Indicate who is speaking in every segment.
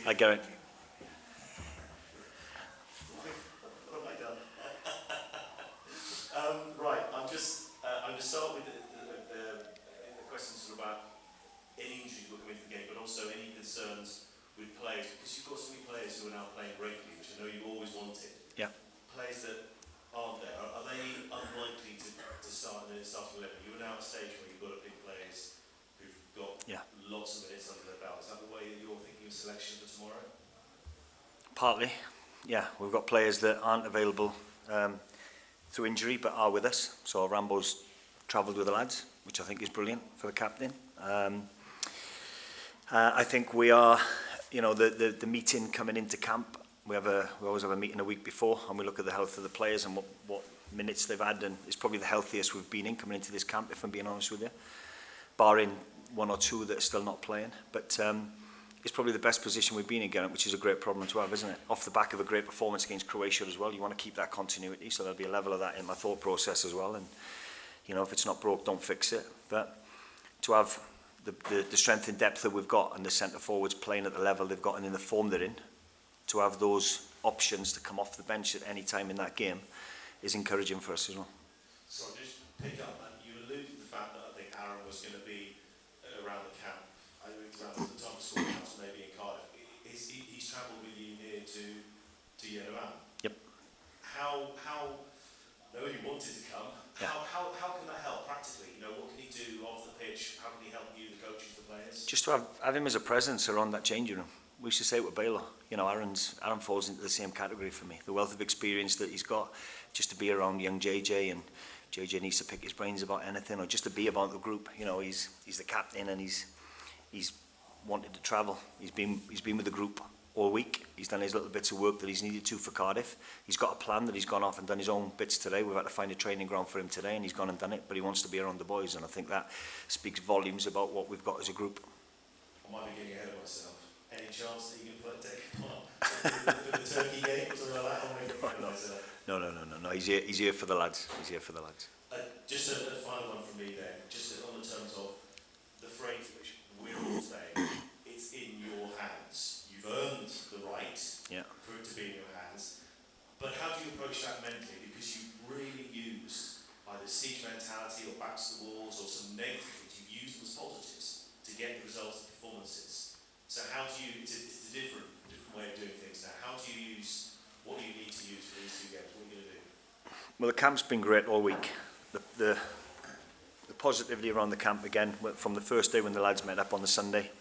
Speaker 1: I get it.
Speaker 2: What have I done? Right, I'm going to start with the questions about any injuries will come into the game, but also any concerns with players, because you've got so many players who are now playing regularly, which I know you always wanted.
Speaker 1: Yeah.
Speaker 2: Players that aren't there, are they unlikely to start in the starting 11? You're now at a stage where you've got big players who've got lots of minutes under their belt. Is that the way that you're thinking of selection for tomorrow?
Speaker 1: Partly, yeah. We've got players that aren't available through injury but are with us. So Rambo's travelled with the lads, which I think is brilliant for the captain. I think we are, you know, the meeting coming into camp, we always have a meeting a week before and we look at the health of the players and what minutes they've had, and it's probably the healthiest we've been in coming into this camp, if I'm being honest with you, barring one or two that are still not playing. But it's probably the best position we've been in, Garrett, which is a great problem to have, isn't it? Off the back of a great performance against Croatia as well, you want to keep that continuity, so there'll be a level of that in my thought process as well. And you know, if it's not broke, don't fix it. But to have the strength and depth that we've got and the centre forwards playing at the level they've got and in the form they're in, to have those options to come off the bench at any time in that game is encouraging for us as well.
Speaker 2: So I'll just pick up, and you alluded to the fact that I think Aaron was going to be around the camp. I think around the time of school camps, maybe in Cardiff. He's travelled with you near to Yerevan.
Speaker 1: Yep.
Speaker 2: How I know he wanted to come. Yeah. How can that help practically? You know, what can he do off the pitch? How can he help you, the coaches, the players?
Speaker 1: Just to have him as a presence around that changing room. We used to say it with Baylor, you know, Aaron falls into the same category for me. The wealth of experience that he's got, just to be around young JJ, and JJ needs to pick his brains about anything, or just to be about the group. You know, he's the captain and he's wanted to travel. He's been with the group all week. He's done his little bits of work that he's needed to for Cardiff. He's got a plan that he's gone off and done his own bits today. We've had to find a training ground for him today and he's gone and done it, but he wants to be around the boys, and I think that speaks volumes about what we've got as a group.
Speaker 2: I might be getting ahead of myself. Any chance that you can take him on for the Turkey game or something like that?
Speaker 1: No. He's here for the lads. He's here for the lads.
Speaker 2: Just a final one from me then. Just on the terms of the phrase which we're all saying, it's in your hands. You've earned the right for it to be in your hands. But how do you approach that mentally? Because you've really used either siege mentality or backs to the walls or some negative things. You've used them as positives to get the results of performances. So how do you, it's a different way of doing things now. How do you use, what do you need to use for these two games? What are you going to do?
Speaker 1: Well, the camp's been great all week. The positivity around the camp, again, from the first day when the lads met up on the Sunday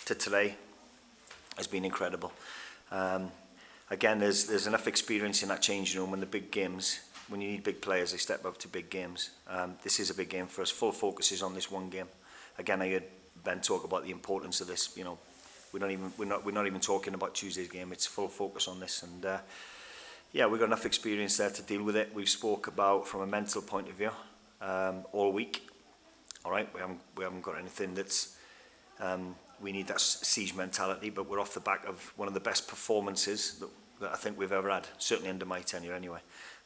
Speaker 1: to today, has been incredible. Again, there's enough experience in that changing room when the big games, when you need big players, they step up to big games. This is a big game for us. Full focus is on this one game. Again, I heard Ben talk about the importance of this. You know, we're not even talking about Tuesday's game. It's full focus on this, and yeah, we've got enough experience there to deal with it. We've spoke about from a mental point of view all week. All right, we haven't got anything that's we need that siege mentality, but we're off the back of one of the best performances that I think we've ever had, certainly under my tenure anyway.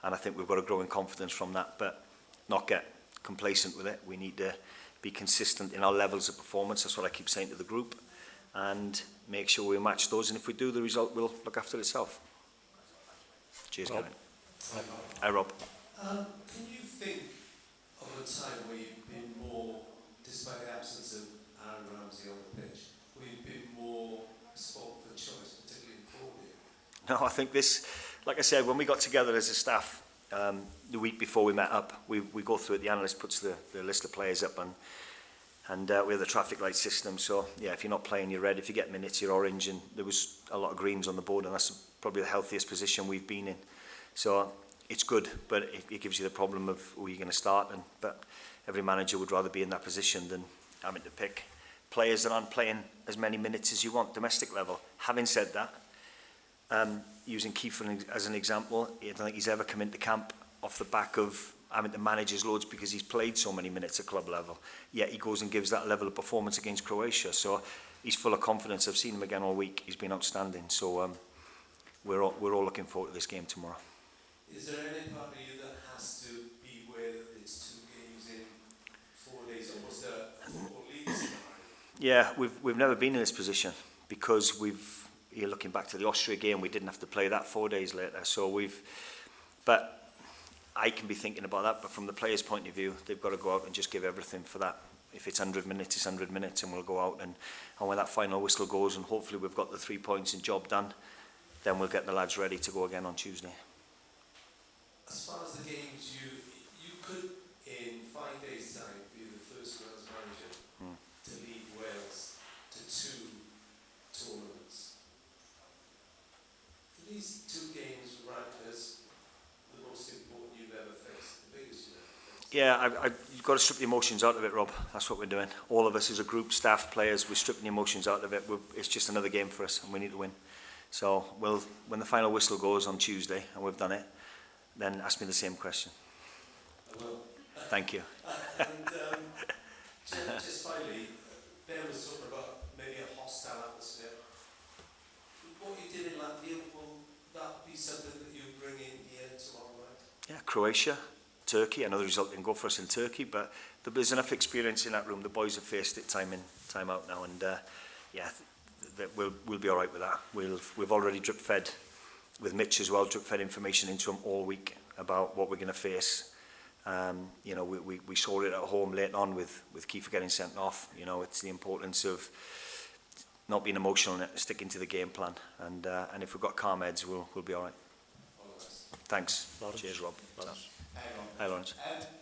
Speaker 1: And I think we've got to grow in confidence from that, but not get complacent with it. We need to be consistent in our levels of performance. That's what I keep saying to the group, and make sure we match those. And if we do, the result will look after itself. Cheers, Kevin. Hi, Rob.
Speaker 3: Can you think of a time where you've been more, despite the absence of Aaron Ramsey on the pitch, where you've been more spot for choice, particularly in forward?
Speaker 1: No, I think this, like I said, when we got together as a staff the week before we met up, we go through it. The analyst puts the list of players up, and we have the traffic light system. So yeah, if you're not playing, you're red. If you get minutes, you're orange. And there was a lot of greens on the board, and that's probably the healthiest position we've been in. So it's good, but it gives you the problem of who you're going to start. But every manager would rather be in that position than having to pick players that aren't playing as many minutes as you want, domestic level. Having said that, using Kiefer as an example, I don't think he's ever come into camp off the back of having to manage his loads because he's played so many minutes at club level. Yet he goes and gives that level of performance against Croatia. So he's full of confidence. I've seen him again all week. He's been outstanding. So we're all looking forward to this game tomorrow.
Speaker 3: Is there any part of you that has to be where it's 2 games in 4 days, or was there a football league scenario?
Speaker 1: Yeah, we've never been in this position because you're looking back to the Austria game, we didn't have to play that 4 days later. So but I can be thinking about that, but from the players' point of view, they've got to go out and just give everything for that. If it's 100 minutes, it's 100 minutes, and we'll go out and when that final whistle goes, and hopefully we've got the 3 points and job done, then we'll get the lads ready to go again on Tuesday.
Speaker 3: As far as the games, you could, in 5 days' time, be the first Wales manager to lead Wales to 2 tournaments. Do these 2 games rank as the most important you've ever faced, the biggest you've ever faced?
Speaker 1: Yeah, you've got to strip the emotions out of it, Rob. That's what we're doing. All of us as a group, staff, players, we're stripping the emotions out of it. It's just another game for us, and we need to win. So when the final whistle goes on Tuesday, and we've done it, then ask me the same question.
Speaker 3: I will.
Speaker 1: Thank you.
Speaker 3: And just finally, Ben was talking about maybe a hostile atmosphere. What you did in Latvia, will that be something that you bring in here tomorrow night?
Speaker 1: Yeah, Croatia, Turkey. Another result didn't go for us in Turkey, but there's enough experience in that room. The boys have faced it time in, time out now, and we'll be all right with that. We've already drip fed with Mitch as well, drip fed information into him all week about what we're going to face. You know, we saw it at home late on with Kiefer getting sent off. You know, it's the importance of not being emotional and sticking to the game plan. And if we've got calm heads, we'll be all right. Thanks.
Speaker 4: Lawrence.
Speaker 1: Cheers, Rob.
Speaker 4: Lawrence.
Speaker 1: Hi, Lawrence.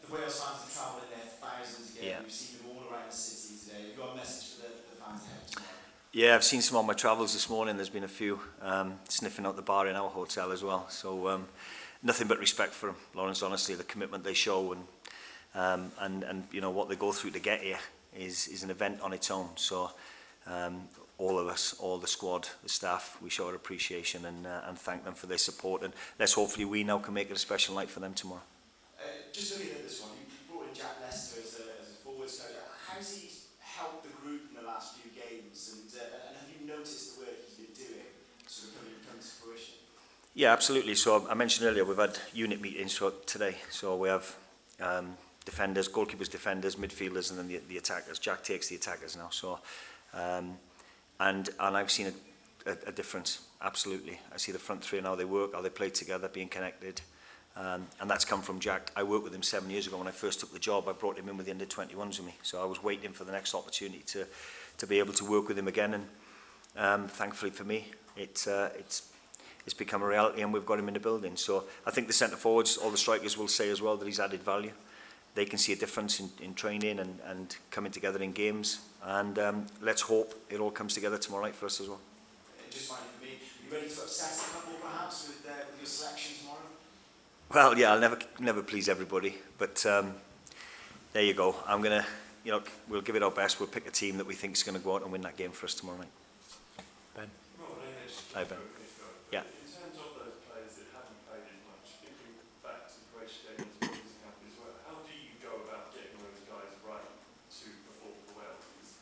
Speaker 4: The Wales fans have travelled in their thousands again.
Speaker 1: Yeah.
Speaker 4: We've seen them all around the city today. Have you got a message for the fans ahead tomorrow?
Speaker 1: Yeah, I've seen some on my travels this morning. There's been a few sniffing out the bar in our hotel as well. So nothing but respect for them, Lawrence. Honestly, the commitment they show and you know what they go through to get here is an event on its own. So all of us, all the squad, the staff, we show our appreciation and thank them for their support. And let's hopefully we now can make it a special night for them tomorrow.
Speaker 4: Just looking at this one, you brought in Jack Lester as a forwards coach. How's he helped the group in the last few games? And have you noticed the work he's been doing sort of coming to fruition?
Speaker 1: Yeah, absolutely. So I mentioned earlier we've had unit meetings today. So we have defenders, goalkeepers, defenders, midfielders, and then the attackers. Jack takes the attackers now. So and I've seen a difference. Absolutely, I see the front three and how they work, how they play together, being connected. And that's come from Jack. I worked with him 7 years ago when I first took the job. I brought him in with the under-21s with me. So I was waiting for the next opportunity to be able to work with him again. And thankfully for me, it's become a reality and we've got him in the building. So I think the centre forwards, all the strikers will say as well that he's added value. They can see a difference in training and coming together in games. And let's hope it all comes together tomorrow night for us as well.
Speaker 4: Just finally for me, are you ready to upset a couple perhaps with your selection tomorrow?
Speaker 1: Well, yeah, I'll never please everybody, but there you go. I'm gonna, you know, we'll give it our best. We'll pick a team that we think is going to go out and win that game for us tomorrow night.
Speaker 5: Ben.
Speaker 1: Hi, Ben. Yeah.
Speaker 6: In terms of those players that haven't played as much, thinking back to the Croatia game as happened as well, how do you go about getting those guys right to perform for Wales?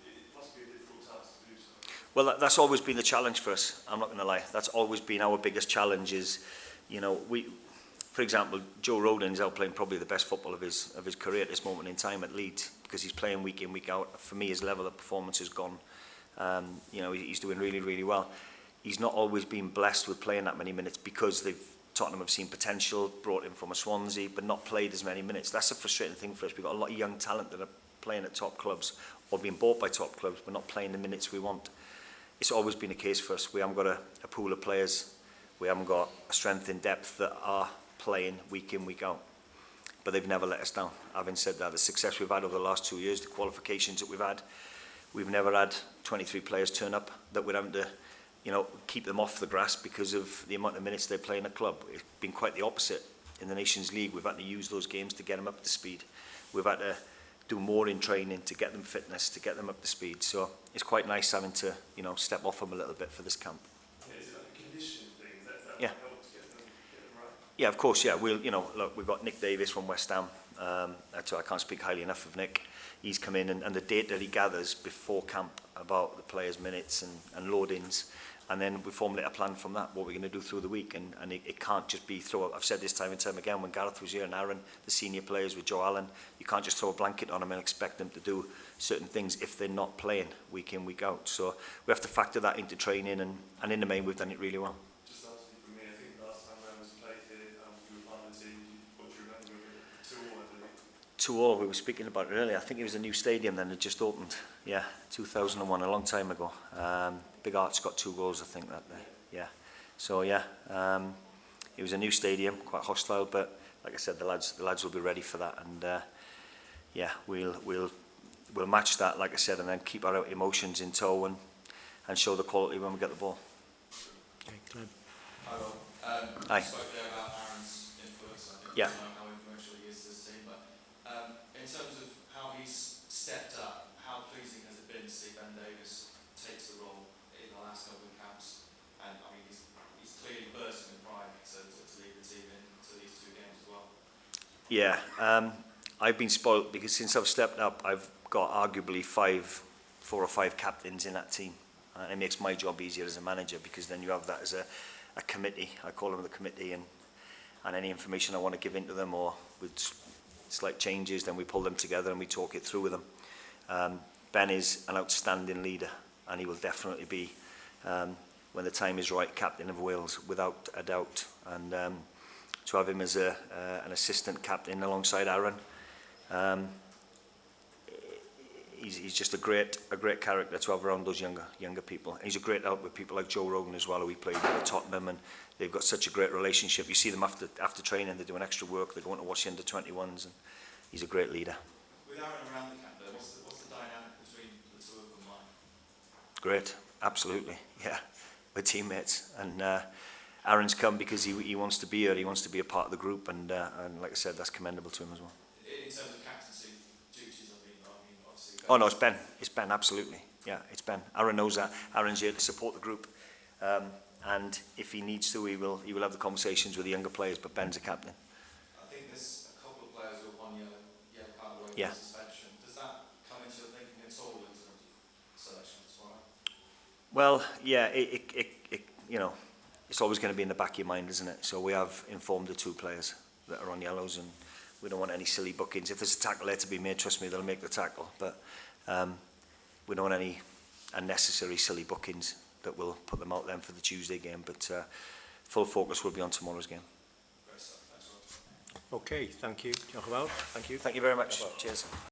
Speaker 6: It must be a difficult task to do so.
Speaker 1: Well, that's always been the challenge for us. I'm not going to lie. That's always been our biggest challenge. Is, you know, for example, Joe Rodon's out playing probably the best football of his career at this moment in time at Leeds because he's playing week in, week out. For me, his level of performance has gone. You know, he's doing really, really well. He's not always been blessed with playing that many minutes because Tottenham have seen potential, brought him from a Swansea, but not played as many minutes. That's a frustrating thing for us. We've got a lot of young talent that are playing at top clubs or being bought by top clubs, but not playing the minutes we want. It's always been a case for us. We haven't got a pool of players. We haven't got a strength in depth that are playing week in, week out. But they've never let us down. Having said that, the success we've had over the last 2 years, the qualifications that we've never had 23 players turn up that we're having to, you know, keep them off the grass because of the amount of minutes they play in a club. It's been quite the opposite. In the Nations League, we've had to use those games to get them up to speed. We've had to do more in training to get them fitness, to get them up to speed. So it's quite nice having to, you know, step off them a little bit for this camp.
Speaker 6: Yeah, is it like a conditioning thing? That
Speaker 1: Yeah.
Speaker 6: help to get them right?
Speaker 1: Yeah, of course, yeah. We'll, you know, look, we've got Nick Davis from West Ham. So I can't speak highly enough of Nick. He's come in and the data that he gathers before camp about the players' minutes and loadings and then we formulate a plan from that, what we're going to do through the week, and it can't just be throw. I've said this time and time again, when Gareth was here and Aaron, the senior players with Joe Allen, you can't just throw a blanket on them and expect them to do certain things if they're not playing week in, week out. So we have to factor that into training, and in the main we've done it really well.
Speaker 6: Just lastly from me, I think last time Rams played here, you were part of the team, what do you remember of it? 2-2, I believe.
Speaker 1: 2-2, we were speaking about it earlier. I think it was a new stadium then, it just opened. Yeah, 2001, a long time ago. Big Art's got 2 goals, I think, that day. Yeah. So yeah, it was a new stadium, quite hostile, but like I said, the lads will be ready for that, and yeah, we'll match that, like I said, and then keep our emotions in tow and show the quality when we get the ball.
Speaker 5: Okay, Glenn.
Speaker 7: Hi, Rob.
Speaker 1: Hi.
Speaker 7: You spoke there about Aaron's influence. I think
Speaker 1: Yeah.
Speaker 7: you know how influential he is to this team. But in terms of how he's stepped up, how pleasing has it been to see Ben Davies take the role in the last couple of camps? And I mean, he's clearly bursting with pride to lead the team into these 2 games as well.
Speaker 1: Yeah, I've been spoilt because since I've stepped up, I've got arguably 4 or 5 captains in that team. And it makes my job easier as a manager, because then you have that as a committee. I call them the committee, and any information I want to give into them, or with slight changes, then we pull them together and we talk it through with them. Ben is an outstanding leader, and he will definitely be, when the time is right, captain of Wales, without a doubt. And to have him as an assistant captain alongside Aaron, he's just a great character to have around those younger people. And he's a great help with people like Joe Rogan as well, who we played with at Tottenham, and they've got such a great relationship. You see them after training, they're doing extra work, they're going to watch the under-21s, and he's a great leader.
Speaker 7: With Aaron around the camp, though, what's the dynamic between the 2 of them like?
Speaker 1: Great, absolutely, yeah. We're teammates, and Aaron's come because he wants to be here, he wants to be a part of the group, and like I said, that's commendable to him as well.
Speaker 7: In terms of captaincy duties, I mean obviously.
Speaker 1: Oh no, it's Ben, absolutely. Yeah, it's Ben. Aaron knows that. Aaron's here to support the group, and if he needs to, he will have the conversations with the younger players. But Ben's a captain.
Speaker 7: I think there's a couple of players who are on yellow card away
Speaker 1: Yeah.
Speaker 7: from suspension. Does that come into your thinking at all in terms of selection tomorrow?
Speaker 1: Well, yeah, you know, it's always going to be in the back of your mind, isn't it? So we have informed the 2 players that are on yellows, and we don't want any silly bookings. If there's a tackle there to be made, trust me, they'll make the tackle. But we don't want any unnecessary silly bookings that will put them out then for the Tuesday game. But full focus will be on tomorrow's game.
Speaker 7: Great stuff. Thanks, Rob.
Speaker 5: Okay, thank you. Diolch yn fawr. Thank you.
Speaker 1: Thank you very much. Cheers.